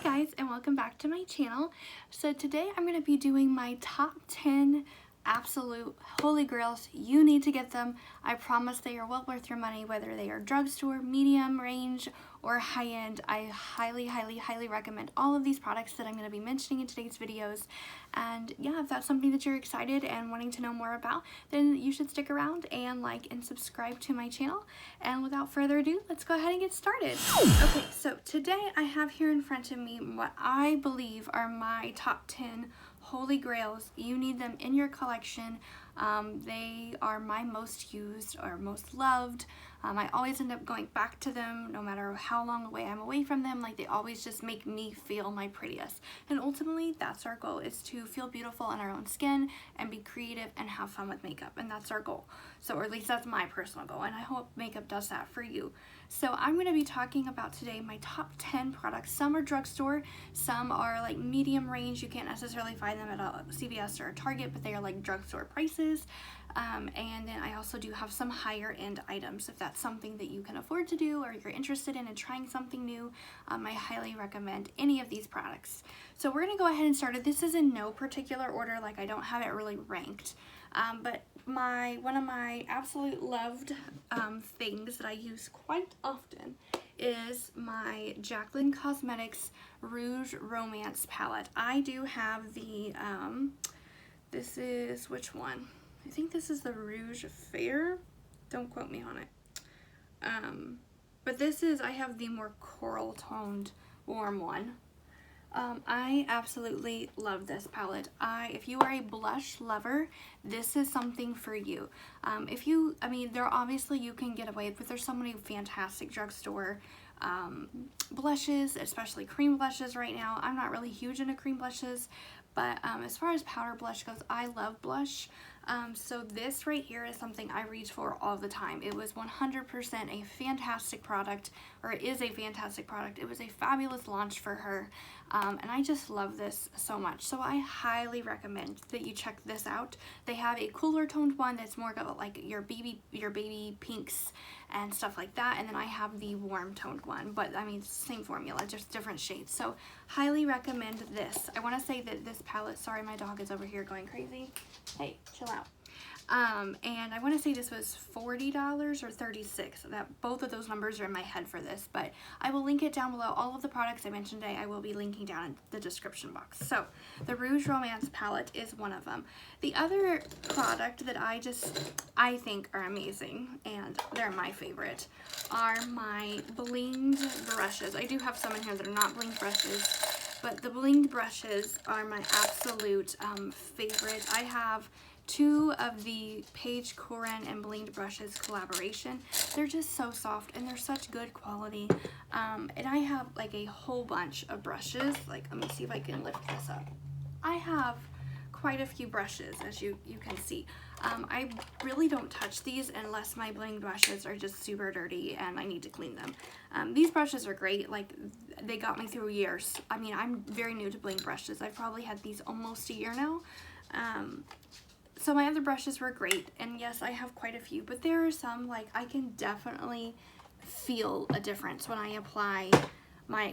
guys, and welcome back to my channel. So today I'm going to be doing my top 10 absolute holy grails. You need to get them. I promise they are well worth your money, whether they are drugstore, medium range, or high-end. I highly recommend all of these products that I'm going to be mentioning in today's videos. And yeah, if that's something that you're excited and wanting to know more about, then you should stick around and like and subscribe to my channel. And without further ado, let's go ahead and get started. Okay, so today I have here in front of me what I believe are my top 10 holy grails. You need them in your collection. They are my most used or most loved. I always end up going back to them no matter how long away I'm away from them. Like, they always just make me feel my prettiest. And ultimately, that's our goal, is to feel beautiful in our own skin and be creative and have fun with makeup. And that's our goal. So, or at least that's my personal goal. And I hope makeup does that for you. So I'm going to be talking about today my top 10 products. Some are drugstore, some are like medium range. You can't necessarily find them at a CVS or a Target, but they are like drugstore prices. And then I also do have some higher end items. If that's something that you can afford to do or you're interested in and trying something new, I highly recommend any of these products. So we're going to go ahead and start it. This is in no particular order, like I don't have it really ranked. But one of my absolute loved things that I use quite often is my Jaclyn Cosmetics Rouge Romance palette. I do have the, this is, which one? I think this is the Rouge Fair. Don't quote me on it. But this is, I have the more coral toned warm one. I absolutely love this palette. If you are a blush lover, this is something for you. I mean, there obviously you can get away with, there's so many fantastic drugstore blushes, especially cream blushes right now. I'm not really huge into cream blushes, but as far as powder blush goes, I love blush. So this right here is something I reach for all the time. It was 100% a fantastic product, or it is a fantastic product. It was a fabulous launch for her, and I just love this so much. So I highly recommend that you check this out. They have a cooler toned one that's more of like your baby pinks and stuff like that, and then I have the warm toned one, but I mean, same formula, just different shades. So highly recommend this. I want to say that this palette, sorry, my dog is over here going crazy. Hey, chill out. And I want to say this was $40 or $36. That both of those numbers are in my head for this, but I will link it down below. All of the products I mentioned today, I will be linking down in the description box. So the Rouge Romance palette is one of them. The other product that I think are amazing, and they're my favorite, are my Blinged Brushes. I do have some in here that are not Blinged Brushes, but the Blinged Brushes are my absolute favorite. I have two of the Paige Corin and Blinged Brushes collaboration. They're just so soft and they're such good quality. And I have like a whole bunch of brushes. Like, let me see if I can lift this up. I have quite a few brushes, as you can see. I really don't touch these unless my Blinged brushes are just super dirty and I need to clean them. These brushes are great. Like, they got me through years. I mean, I'm very new to Blinged brushes. I've probably had these almost a year now. So my other brushes were great, and yes, I have quite a few, but there are some, like, I can definitely feel a difference when I apply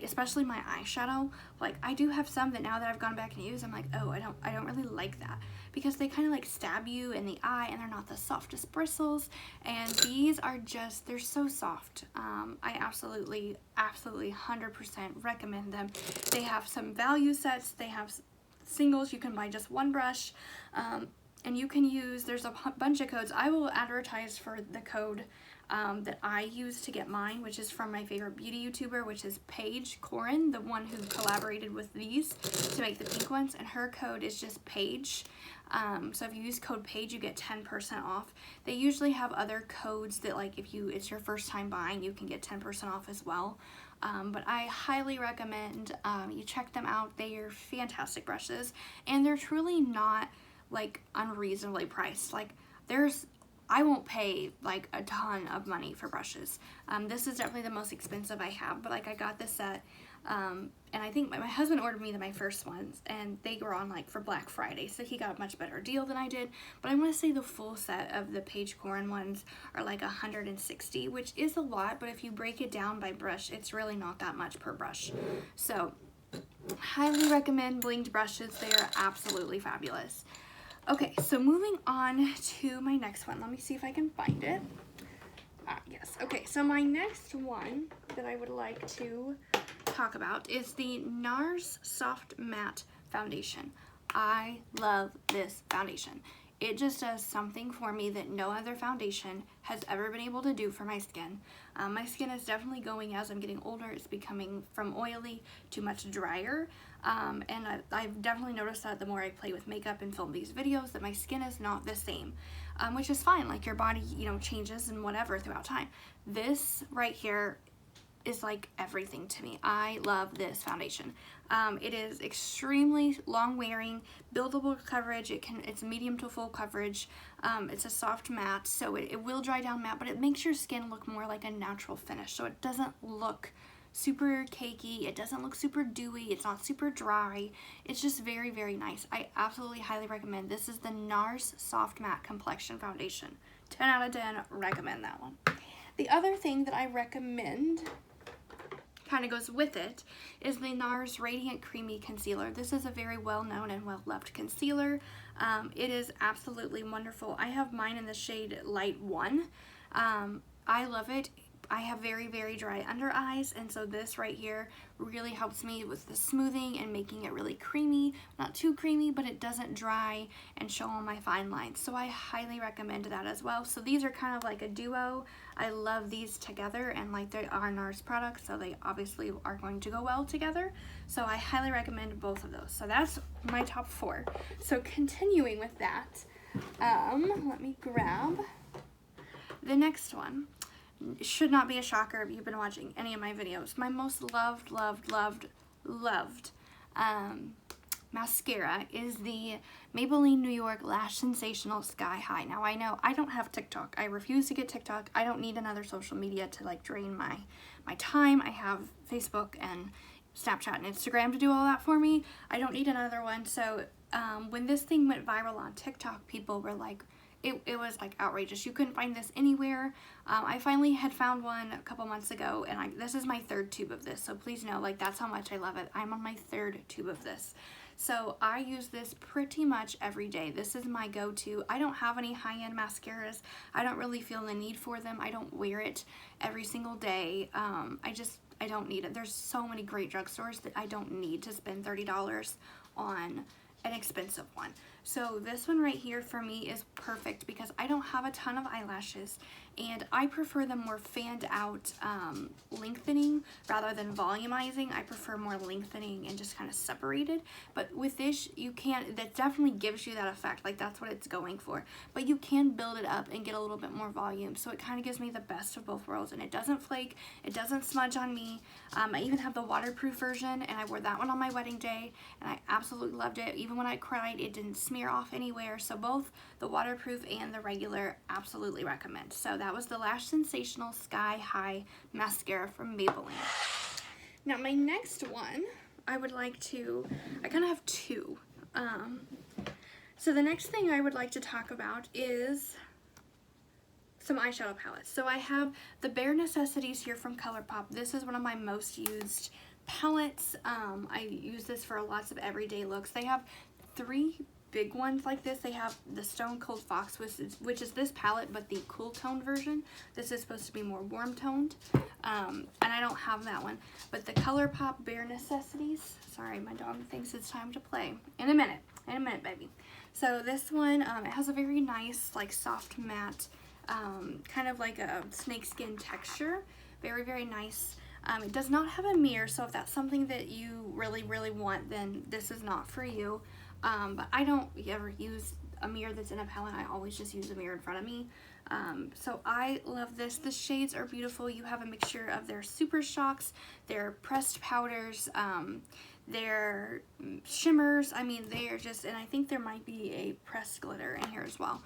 especially my eyeshadow. Like, I do have some that now that I've gone back and used, I'm like, oh, I don't really like that, because they kind of like stab you in the eye and they're not the softest bristles, and these are just, they're so soft. I absolutely 100% recommend them. They have some value sets, they have singles, you can buy just one brush, and you can use, there's a bunch of codes. I will advertise for the code that I use to get mine, which is from my favorite beauty YouTuber, which is Paige Corin, the one who collaborated with these to make the pink ones, and her code is just Paige. So if you use code Paige, you get 10% off. They usually have other codes that, like, if it's your first time buying, you can get 10% off as well. But I highly recommend you check them out. They are fantastic brushes, and they're truly not like unreasonably priced. Like, I won't pay like a ton of money for brushes. This is definitely the most expensive I have, but like, I got this set, and I think my husband ordered me my first ones, and they were on like for Black Friday, so he got a much better deal than I did. But I want to say the full set of the Paige Corin ones are like $160, which is a lot, but if you break it down by brush, it's really not that much per brush. So Highly recommend Blinged Brushes. They are absolutely fabulous. Okay, so moving on to my next one. Let me see if I can find it. Yes. Okay, so my next one that I would like to talk about is the Nars Soft Matte Foundation. I love this foundation. It just does something for me that no other foundation has ever been able to do for my skin. My skin is definitely going, as I'm getting older, it's becoming from oily to much drier. And I've definitely noticed that the more I play with makeup and film these videos, that my skin is not the same, which is fine. Like, your body, you know, changes and whatever throughout time. This right here is like everything to me. I love this foundation. It is extremely long wearing, buildable coverage. It's medium to full coverage. It's a soft matte, so it will dry down matte, but it makes your skin look more like a natural finish. So it doesn't look super cakey. It doesn't look super dewy. It's not super dry. It's just very, very nice. I absolutely highly recommend. This is the Nars Soft Matte Complexion Foundation. 10 out of 10, recommend that one. The other thing that I recommend, kind of goes with it, is the Nars Radiant Creamy Concealer. This is a very well-known and well-loved concealer. It is absolutely wonderful. I have mine in the shade Light 1. I love it. I have very, very dry under eyes, and so this right here really helps me with the smoothing and making it really creamy. Not too creamy, but it doesn't dry and show all my fine lines. So I highly recommend that as well. So these are kind of like a duo. I love these together, and like they are Nars products, so they obviously are going to go well together. So I highly recommend both of those. So that's my top 4. So continuing with that, let me grab the next one. It should not be a shocker if you've been watching any of my videos. My most loved mascara is the Maybelline New York Lash Sensational Sky High. Now, I know I don't have TikTok. I refuse to get TikTok. I don't need another social media to like drain my time. I have Facebook and Snapchat and Instagram to do all that for me. I don't need another one. So when this thing went viral on TikTok, people were like, it was like outrageous. You couldn't find this anywhere. I finally had found one a couple months ago, and this is my 3rd tube of this, so please know, like, that's how much I love it. I'm on my 3rd tube of this. So I use this pretty much every day. This is my go-to. I don't have any high-end mascaras. I don't really feel the need for them. I don't wear it every single day. I don't need it. There's so many great drugstores that I don't need to spend $30 on an expensive one. So this one right here for me is perfect because I don't have a ton of eyelashes, and I prefer them more fanned out, lengthening rather than volumizing. I prefer more lengthening and just kind of separated. But with this, you can't, that definitely gives you that effect. Like, that's what it's going for. But you can build it up and get a little bit more volume. So it kind of gives me the best of both worlds, and it doesn't flake, it doesn't smudge on me. I even have the waterproof version, and I wore that one on my wedding day, and I absolutely loved it. Even when I cried, it didn't smear off anywhere. So both the waterproof and the regular, absolutely recommend. So that was the Lash Sensational Sky High Mascara from Maybelline. Now my next one, I kind of have 2. So the next thing I would like to talk about is some eyeshadow palettes. So I have the Bare Necessities here from ColourPop. This is one of my most used palettes. I use this for lots of everyday looks. They have 3 big ones like this. They have the Stone Cold Fox, which is this palette, but the cool tone version. This is supposed to be more warm toned, and I don't have that one. But the ColourPop Bare Necessities, sorry, my dog thinks it's time to play. In a minute, baby. So this one, it has a very nice, like, soft matte, kind of like a snakeskin texture. Very, very nice. It does not have a mirror, so if that's something that you really, really want, then this is not for you. But I don't ever use a mirror that's in a palette. I always just use a mirror in front of me. So I love this. The shades are beautiful. You have a mixture of their Super Shocks, their pressed powders, their shimmers. I mean, they are just, and I think there might be a pressed glitter in here as well.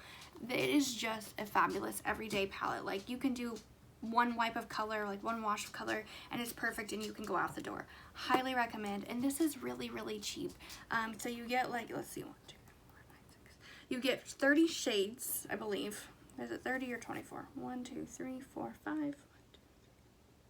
It is just a fabulous everyday palette. Like, you can do one wipe of color, like one wash of color, and it's perfect, and you can go out the door. Highly recommend. And this is really, really cheap. So you get, like, let's see, 1, 2, 3, 4, 5, 6. You get 30 shades, I believe. Is it 30 or 24? 1, 2, 3, 4, 5.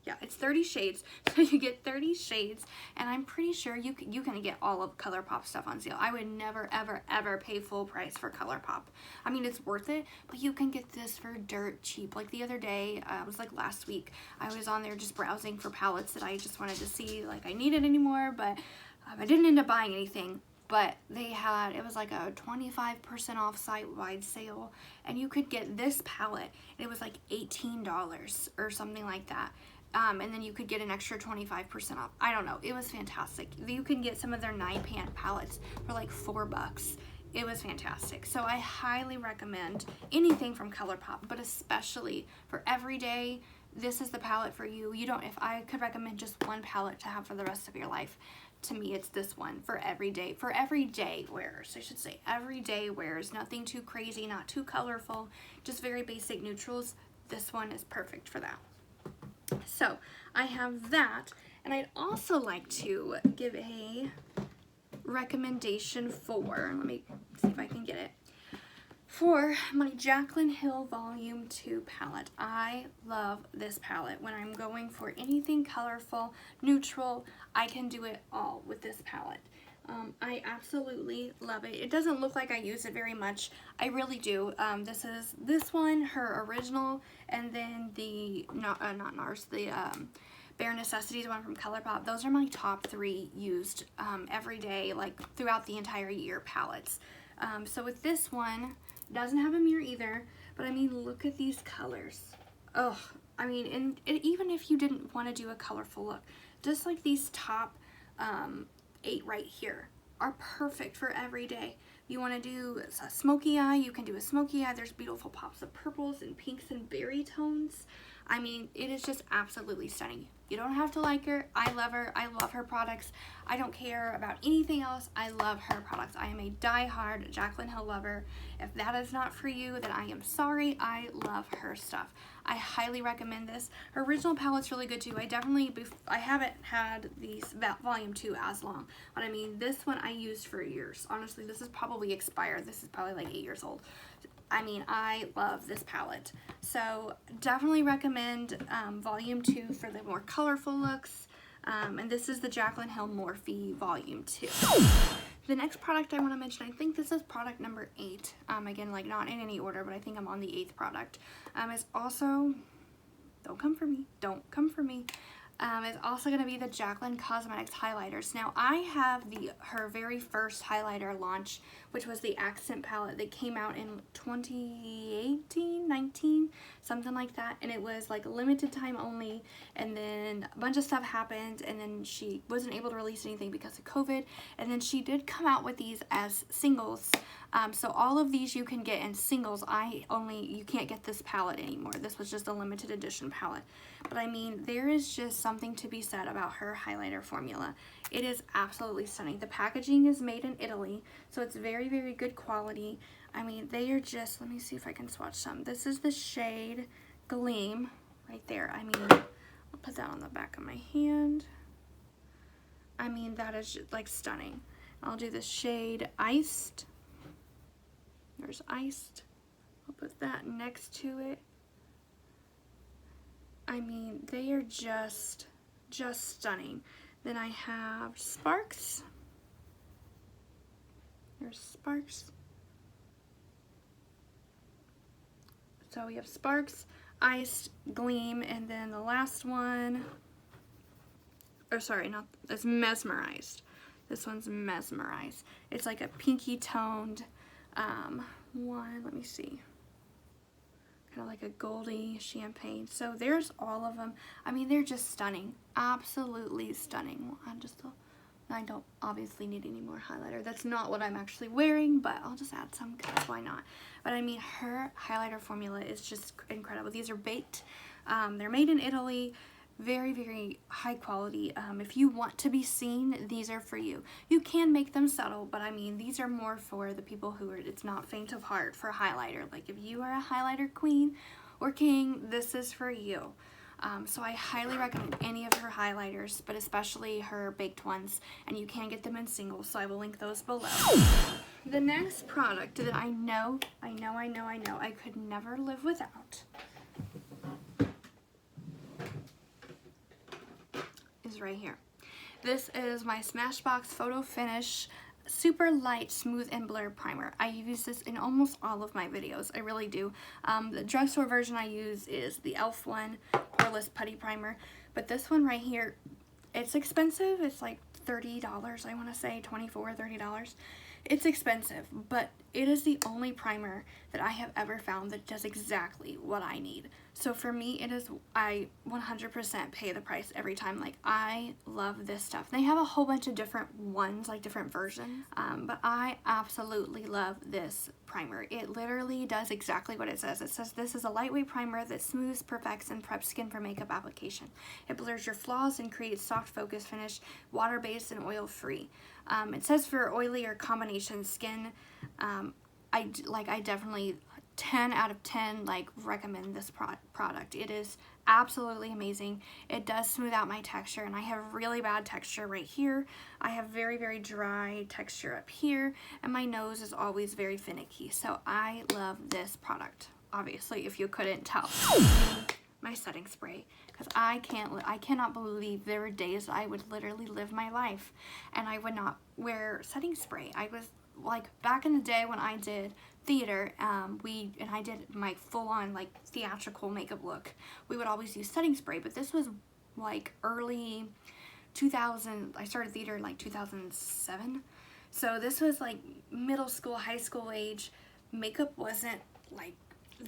Yeah, it's 30 shades, so you get 30 shades, and I'm pretty sure you can get all of ColourPop stuff on sale. I would never, ever, ever pay full price for ColourPop. I mean, it's worth it, but you can get this for dirt cheap. Like the other day, it was like last week, I was on there just browsing for palettes that I just wanted to see, like I needed anymore, but I didn't end up buying anything. But they had, it was like a 25% off site-wide sale, and you could get this palette, and it was like $18 or something like that. And then you could get an extra 25% off. I don't know. It was fantastic. You can get some of their 9-pan palettes for like $4. It was fantastic. So I highly recommend anything from ColourPop, but especially for everyday, this is the palette for you. You don't, if I could recommend just one palette to have for the rest of your life, to me it's this one for everyday wearers. I should say everyday wearers. Nothing too crazy, not too colorful, just very basic neutrals. This one is perfect for that. So I have that, and I'd also like to give a recommendation for, let me see if I can get it, for my Jaclyn Hill Volume 2 palette. I love this palette. When I'm going for anything colorful, neutral, I can do it all with this palette. I absolutely love it. It doesn't look like I use it very much. I really do. This is this one, her original, and then the, not Nars, the Bare Necessities one from ColourPop. Those are my top 3 used every day, like throughout the entire year palettes. So with this one, it doesn't have a mirror either, but I mean, look at these colors. Oh, I mean, and even if you didn't want to do a colorful look, just like these top 8 right here are perfect for every day. You want to do a smoky eye, you can do a smoky eye. There's beautiful pops of purples and pinks and berry tones. I mean, it is just absolutely stunning. You don't have to like her. I love her. I love her products. I don't care about anything else. I love her products. I am a die-hard Jaclyn Hill lover. If that is not for you, then I am sorry. I love her stuff. I highly recommend this. Her original palette's really good too. I haven't had these Volume 2 as long, but I mean, this one I used for years. Honestly, this is probably expired. This is probably like 8 years old. I mean, I love this palette. So definitely recommend Volume 2 for the more colorful looks. And this is the Jaclyn Hill Morphe Volume 2. The next product I want to mention, I think this is product number 8. Again, like not in any order, but I think I'm on the 8th product. Is also, don't come for me, don't come for me. It's also going to be the Jaclyn Cosmetics highlighters. Now, I have her very first highlighter launch, which was the Accent palette that came out in 2018, 19, something like that. And it was like limited time only. And then a bunch of stuff happened. And then she wasn't able to release anything because of COVID. And then she did come out with these as singles. So all of these you can get in singles. You can't get this palette anymore. This was just a limited edition palette. But I mean, there is just something to be said about her highlighter formula. It is absolutely stunning. The packaging is made in Italy, so it's very, very good quality. I mean, they are just, let me see if I can swatch some. This is the shade Gleam right there. I mean, I'll put that on the back of my hand. I mean, that is just, like, stunning. I'll do the shade Iced. There's Iced. I'll put that next to it. I mean, they are just stunning. Then I have Sparks. There's Sparks. So we have Sparks, Iced, Gleam, and then the last one, or sorry, it's Mesmerized. This one's Mesmerized. It's like a pinky toned one, let me see. Kind of like a goldy champagne. So there's all of them. I mean, they're just stunning. Absolutely stunning. I don't obviously need any more highlighter. That's not what I'm actually wearing, but I'll just add some because why not? But I mean, her highlighter formula is just incredible. These are baked. They're made in Italy. Very, very high quality. If you want to be seen, these are for you. You can make them subtle, but I mean, these are more for the people who are, it's not faint of heart for highlighter. Like if you are a highlighter queen or king, this is for you. So I highly recommend any of her highlighters, but especially her baked ones, and you can get them in singles, so I will link those below. The next product that I know I could never live without is right here. This is my Smashbox Photo Finish Super Light Smooth and Blur Primer. I use this in almost all of my videos. I really do. The drugstore version I use is the e.l.f. one, Poreless Putty Primer. But this one right here, it's expensive. It's like $30, I want to say, $24, $30. It's expensive, but it is the only primer that I have ever found that does exactly what I need. So for me, it is, I 100% pay the price every time. Like, I love this stuff. They have a whole bunch of different ones, like different versions, but I absolutely love this primer. It literally does exactly what it says. It says this is a lightweight primer that smooths, perfects, and preps skin for makeup application. It blurs your flaws and creates soft focus finish, water-based and oil-free. It says for oily or combination skin. I definitely 10 out of 10 like recommend this product. It is absolutely amazing. It does smooth out my texture, and I have really bad texture right here. I have very, very dry texture up here, and my nose is always very finicky. So I love this product, obviously, if you couldn't tell. My setting spray, because I cannot believe there were days I would literally live my life and I would not wear setting spray. I was like, back in the day when I did theater, I did my full-on like theatrical makeup look, we would always use setting spray. But this was like early 2000. I started theater in like 2007, so this was like middle school, high school age. Makeup wasn't like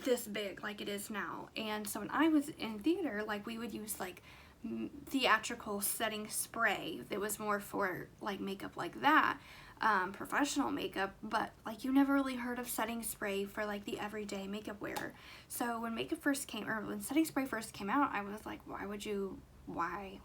this big like it is now. And so when I was in theater, like, we would use like theatrical setting spray that was more for like makeup like that, professional makeup, but like you never really heard of setting spray for like the everyday makeup wearer. So when when setting spray first came out, I was like, why?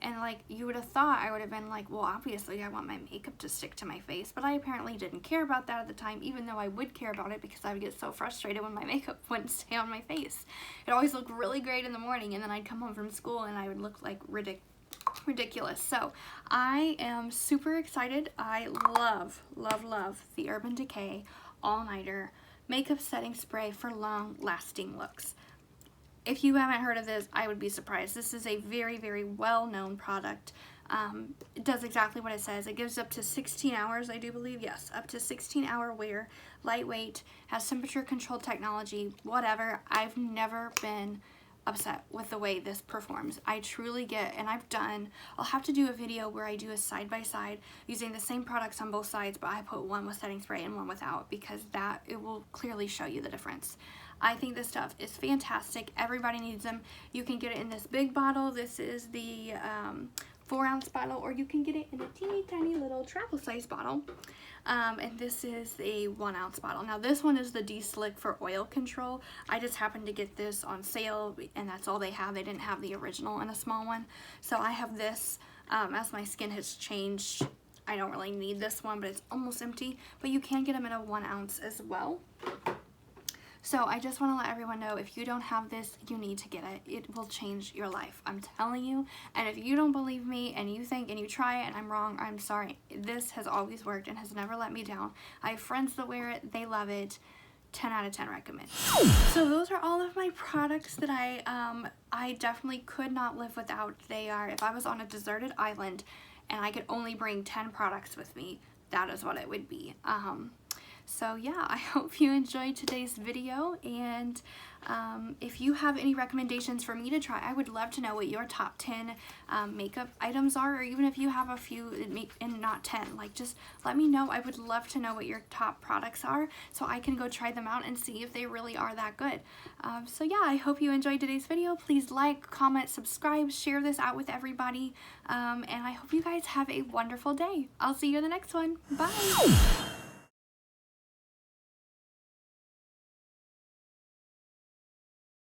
And like, you would have thought I would have been like, well, obviously I want my makeup to stick to my face, but I apparently didn't care about that at the time, even though I would care about it because I would get so frustrated when my makeup wouldn't stay on my face. It always looked really great in the morning, and then I'd come home from school and I would look like ridiculous. So I am super excited. I love the Urban Decay All-Nighter Makeup Setting Spray for long lasting looks. If you haven't heard of this, I would be surprised. This is a very, very well-known product. It does exactly what it says. It gives up to 16 hours, I do believe. Yes, up to 16-hour wear, lightweight, has temperature control technology, whatever. I've never been upset with the way this performs. I truly get, and I'll have to do a video where I do a side-by-side using the same products on both sides, but I put one with setting spray and one without, because it will clearly show you the difference. I think this stuff is fantastic. Everybody needs them. You can get it in this big bottle. This is the 4-ounce bottle, or you can get it in a teeny tiny little travel size bottle. And this is a 1-ounce bottle. Now this one is the De-Slick for oil control. I just happened to get this on sale, and that's all they have. They didn't have the original in a small one. So I have this, as my skin has changed. I don't really need this one, but it's almost empty. But you can get them in a 1-ounce as well. So I just want to let everyone know, if you don't have this, you need to get it. It will change your life. I'm telling you. And if you don't believe me and you think and you try it and I'm wrong, I'm sorry. This has always worked and has never let me down. I have friends that wear it. They love it. 10 out of 10 recommend. So those are all of my products that I definitely could not live without. They are, if I was on a deserted island and I could only bring 10 products with me, that is what it would be. So yeah, I hope you enjoyed today's video, and if you have any recommendations for me to try, I would love to know what your top 10 makeup items are, or even if you have a few and not 10, like, just let me know. I would love to know what your top products are so I can go try them out and see if they really are that good. So yeah, I hope you enjoyed today's video. Please like, comment, subscribe, share this out with everybody, and I hope you guys have a wonderful day. I'll see you in the next one. Bye!